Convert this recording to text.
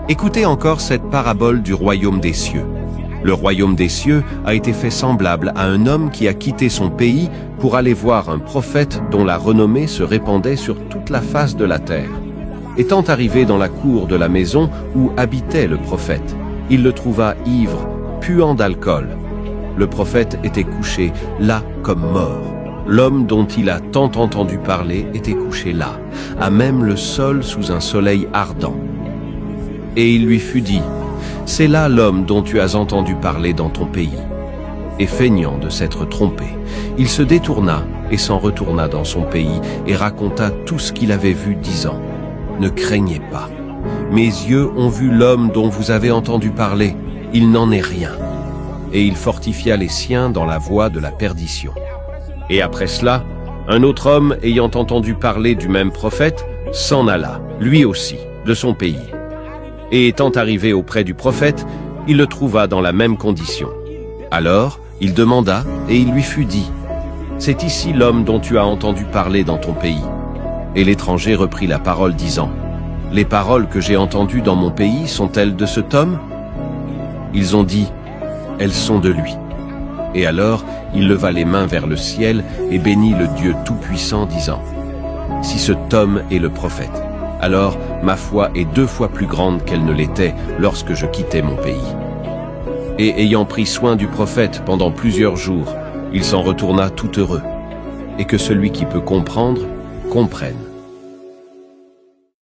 Écoutez encore cette parabole du royaume des cieux. Le royaume des cieux a été fait semblable à un homme qui a quitté son pays pour aller voir un prophète dont la renommée se répandait sur toute la face de la terre. Étant arrivé dans la cour de la maison où habitait le prophète, il le trouva ivre, puant d'alcool. Le prophète était couché là comme mort. L'homme dont il a tant entendu parler était couché là, à même le sol sous un soleil ardent. Et il lui fut dit, « C'est là l'homme dont tu as entendu parler dans ton pays. » Et feignant de s'être trompé, il se détourna et s'en retourna dans son pays et raconta tout ce qu'il avait vu, disant, « Ne craignez pas. Mes yeux ont vu l'homme dont vous avez entendu parler. Il n'en est rien. » Et il fortifia les siens dans la voie de la perdition. Et après cela, un autre homme, ayant entendu parler du même prophète, s'en alla, lui aussi, de son pays. Et étant arrivé auprès du prophète, il le trouva dans la même condition. Alors, il demanda, et il lui fut dit, « C'est ici l'homme dont tu as entendu parler dans ton pays. » Et l'étranger reprit la parole, disant, « Les paroles que j'ai entendues dans mon pays sont-elles de cet homme ?» Ils ont dit, « Elles sont de lui. » Et alors, il leva les mains vers le ciel et bénit le Dieu Tout-Puissant, disant, « Si cet homme est le prophète, alors ma foi est 2 fois plus grande qu'elle ne l'était lorsque je quittais mon pays. » Et ayant pris soin du prophète pendant plusieurs jours, il s'en retourna tout heureux. Et que celui qui peut comprendre, comprenne.